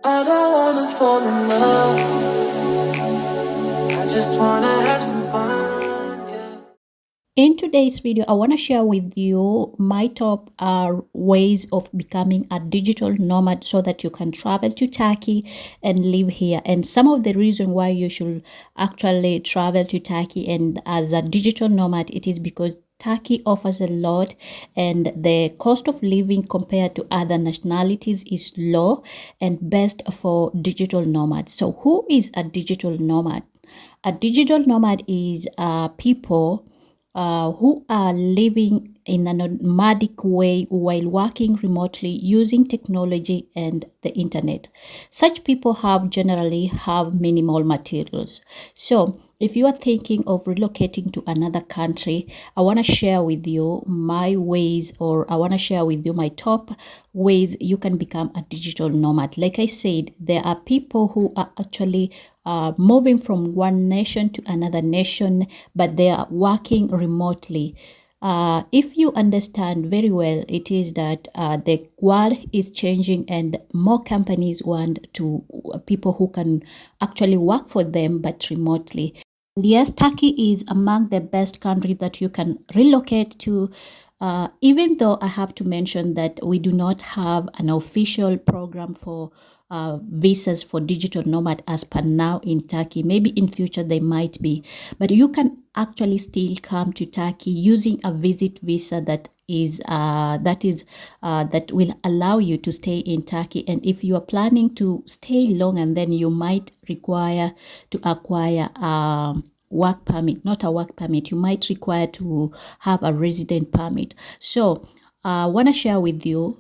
I don't wanna fall in love. I just wanna have some fun. Yeah. In today's video, I want to share with you my top ways of becoming a digital nomad so that you can travel to Turkey and live here. And some of the reason why you should actually travel to Turkey and as a digital nomad, it is because Turkey offers a lot and the cost of living compared to other nationalities is low and best for digital nomads. So who is a digital nomad? A digital nomad is people who are living in a nomadic way while working remotely using technology and the internet. Such people generally have minimal materials. So if you are thinking of relocating to another country, I want to share with you my ways, or I want to share with you my top ways you can become a digital nomad. Like I said, there are people who are actually moving from one nation to another nation, but they are working remotely. If you understand very well, it is that the world is changing and more companies want to people who can actually work for them but remotely. And yes, Turkey is among the best countries that you can relocate to. Even though I have to mention that we do not have an official program for visas for digital nomad as per now in Turkey. Maybe in future they might be, but you can actually still come to Turkey using a visit visa that will allow you to stay in Turkey. And if you are planning to stay long, and then you might require to acquire work permit, not a work permit, you might require to have a resident permit. So I want to share with you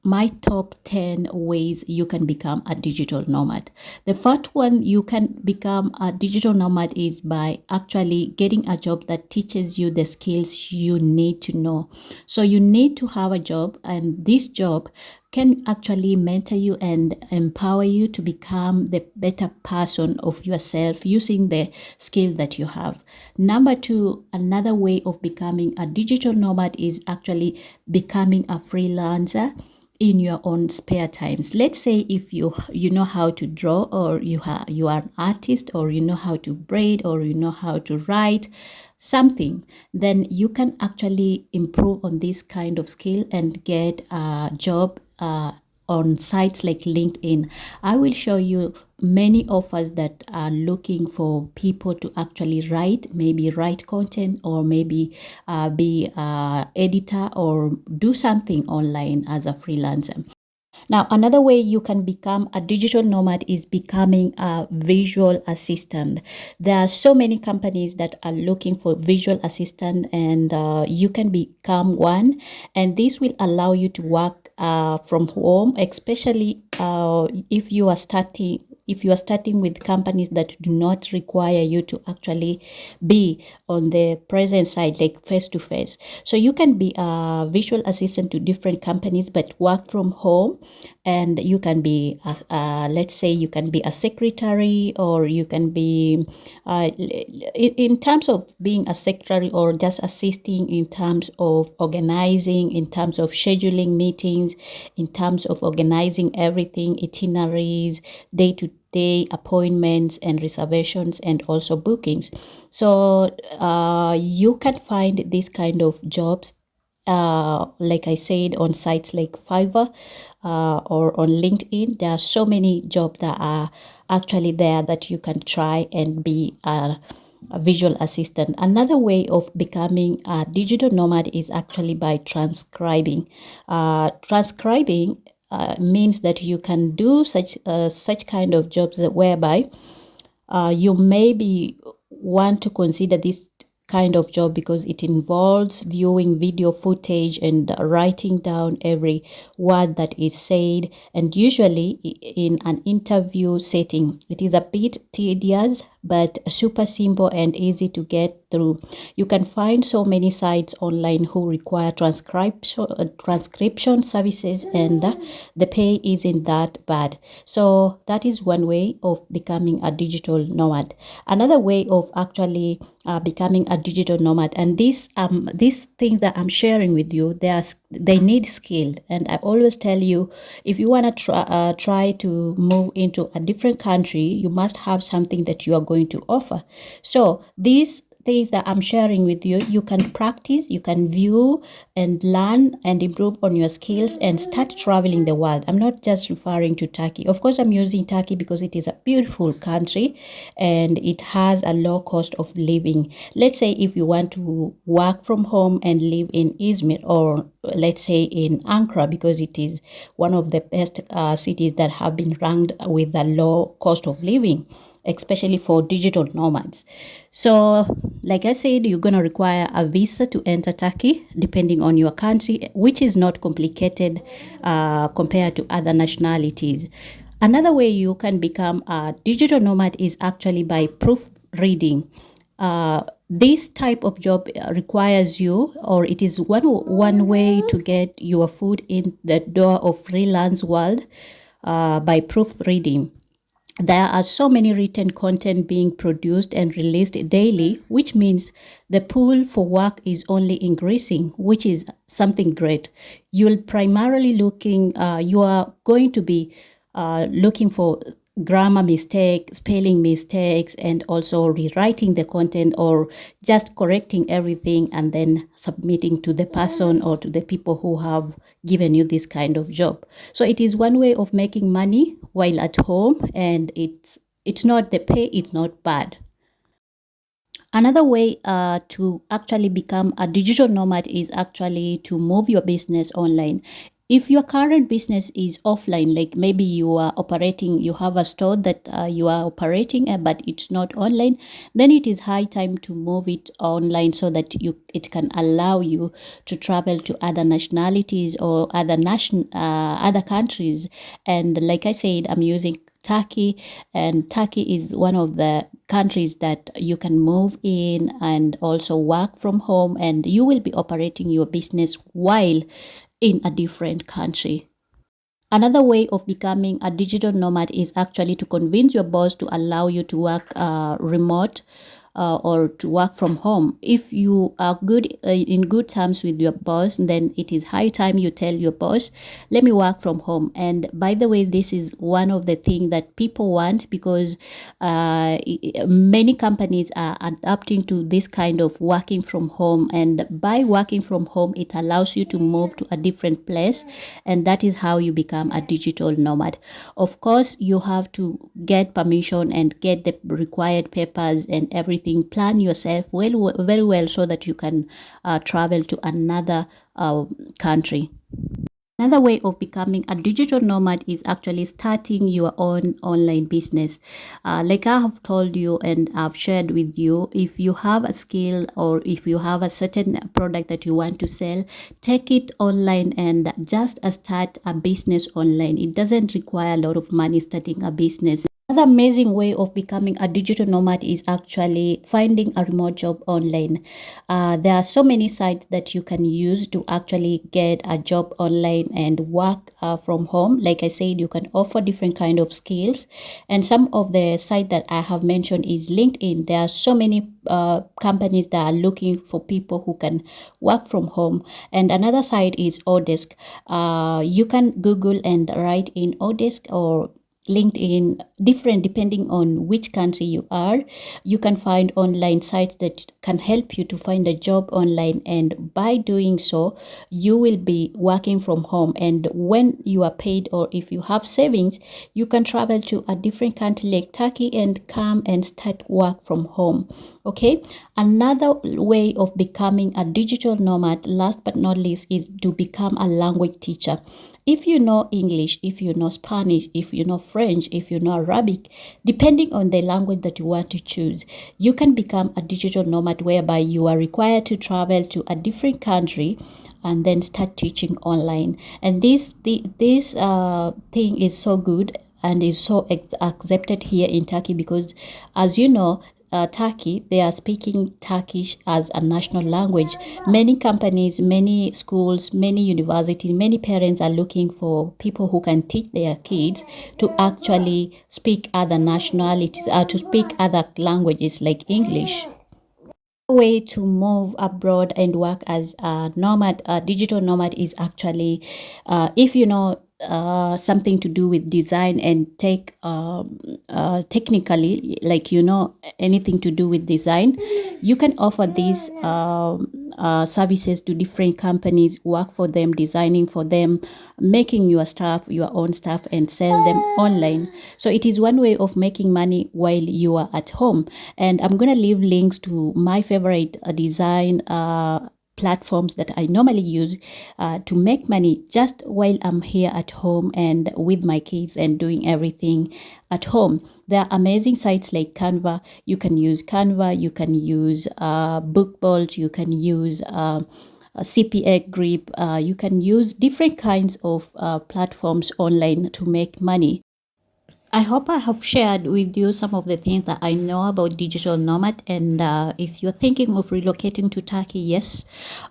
my top 10 ways you can become a digital nomad. The first one you can become a digital nomad is by actually getting a job that teaches you the skills you need to know. So you need to have a job, and this job can actually mentor you and empower you to become the better person of yourself using the skill that you have. Number two, another way of becoming a digital nomad is actually becoming a freelancer in your own spare times. Let's say if you know how to draw, or you are an artist, or you know how to braid, or you know how to write something, then you can actually improve on this kind of skill and get a job on sites like LinkedIn. I will show you many offers that are looking for people to actually maybe write content, or maybe be editor, or do something online as a freelancer. Now, another way you can become a digital nomad is becoming a visual assistant. There are so many companies that are looking for visual assistant, and you can become one. And this will allow you to work from home, especially if you are starting with companies that do not require you to actually be on the present side, like face to face. So you can be a visual assistant to different companies but work from home. And you can be let's say you can be a secretary, or you can be in terms of being a secretary, or just assisting in terms of organizing, in terms of scheduling meetings, in terms of organizing everything, itineraries, day-to-day appointments and reservations, and also bookings. So you can find this kind of jobs, like I said, on sites like Fiverr or on LinkedIn. There are so many jobs that are actually there that you can try and be a visual assistant. Another way of becoming a digital nomad is actually by transcribing. Transcribing means that you can do such kind of jobs whereby you maybe want to consider this kind of job because it involves viewing video footage and writing down every word that is said, and usually in an interview setting. It is a bit tedious but super simple and easy to get through. You can find so many sites online who require transcription services, and the pay isn't that bad. So that is one way of becoming a digital nomad. Another way of actually becoming a digital nomad. And these things that I'm sharing with you, they need skill. And I always tell you, if you want to try to move into a different country, you must have something that you are going to offer. So these things that I'm sharing with you, you can practice, you can view and learn and improve on your skills and start traveling the world. I'm not just referring to Turkey. Of course, I'm using Turkey because it is a beautiful country and it has a low cost of living. Let's say if you want to work from home and live in Izmir, or let's say in Ankara, because it is one of the best cities that have been ranked with a low cost of living, especially for digital nomads. So, like I said, you're going to require a visa to enter Turkey, depending on your country, which is not complicated compared to other nationalities. Another way you can become a digital nomad is actually by proofreading. This type of job requires you, or it is one way to get your foot in the door of freelance world by proofreading. There are so many written content being produced and released daily, which means the pool for work is only increasing, which is something great. You are going to be looking for grammar mistakes, spelling mistakes, and also rewriting the content or just correcting everything and then submitting to the person or to the people who have given you this kind of job. So it is one way of making money while at home, and it's not, the pay it's not bad. Another way to actually become a digital nomad is actually to move your business online. If your current business is offline, like maybe you have a store that you are operating, but it's not online, then it is high time to move it online so that it can allow you to travel to other nationalities or other countries. And like I said, I'm using Turkey, and Turkey is one of the countries that you can move in and also work from home, and you will be operating your business while in a different country. Another way of becoming a digital nomad is actually to convince your boss to allow you to work remote or to work from home. If you are in good terms with your boss, then it is high time you tell your boss, let me work from home. And by the way, this is one of the things that people want, because many companies are adapting to this kind of working from home. And by working from home, it allows you to move to a different place, and that is how you become a digital nomad. Of course, you have to get permission and get the required papers and everything. Plan yourself very well so that you can travel to another country. Another way of becoming a digital nomad is actually starting your own online business. Like I have told you and I've shared with you, if you have a skill or if you have a certain product that you want to sell, take it online and just start a business online. It doesn't require a lot of money starting a business. Another amazing way of becoming a digital nomad is actually finding a remote job online. There are so many sites that you can use to actually get a job online and work from home. Like I said, you can offer different kind of skills, and some of the sites that I have mentioned is LinkedIn. There are so many companies that are looking for people who can work from home. And another site is Odesk. You can Google and write in Odesk or LinkedIn, different depending on which country you are. You can find online sites that can help you to find a job online, and by doing so, you will be working from home. And when you are paid, or if you have savings, you can travel to a different country like Turkey and come and start work from home. Okay, another way of becoming a digital nomad, last but not least, is to become a language teacher. If you know English, if you know Spanish, if you know French, if you know Arabic, depending on the language that you want to choose, you can become a digital nomad whereby you are required to travel to a different country and then start teaching online. And this thing is so good and is so accepted here in Turkey because, as you know, Turkey, they are speaking Turkish as a national language. Many companies, many schools, many universities, many parents are looking for people who can teach their kids to actually speak other nationalities, to speak other languages like English. way to move abroad and work as a nomad, a digital nomad, is actually if you know something to do with design and take technically, like you know anything to do with design, you can offer these services to different companies, work for them, designing for them, making your stuff, your own stuff, and sell them online. So it is one way of making money while you are at home. And I'm going to leave links to my favorite design platforms that I normally use to make money just while I'm here at home and with my kids and doing everything at home. There are amazing sites like Canva. You can use Canva, you can use Bookbolt, you can use CPA Grip, you can use different kinds of platforms online to make money. I hope I have shared with you some of the things that I know about digital nomad. And if you're thinking of relocating to Turkey, yes,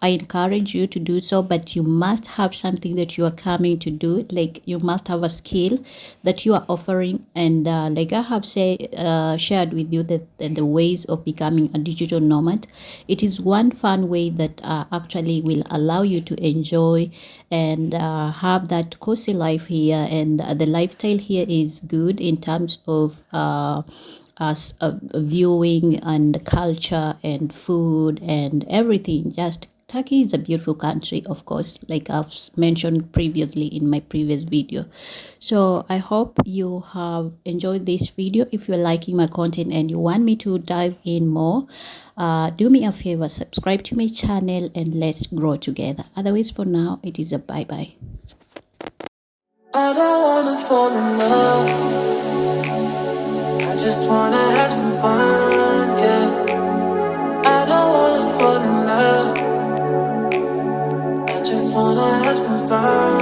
I encourage you to do so. But you must have something that you are coming to do. Like you must have a skill that you are offering. And like I have shared with you that the ways of becoming a digital nomad. It is one fun way that actually will allow you to enjoy and have that cozy life here. And the lifestyle here is good in terms of viewing and culture and food and everything. Just Turkey is a beautiful country, of course, like I've mentioned previously in my previous video. So I hope you have enjoyed this video. If you're liking my content and you want me to dive in more, do me a favor, subscribe to my channel and let's grow together. Otherwise, for now, it is a bye-bye. I don't wanna fall in love. I just wanna have some fun, yeah. I don't wanna fall in love. I just wanna have some fun.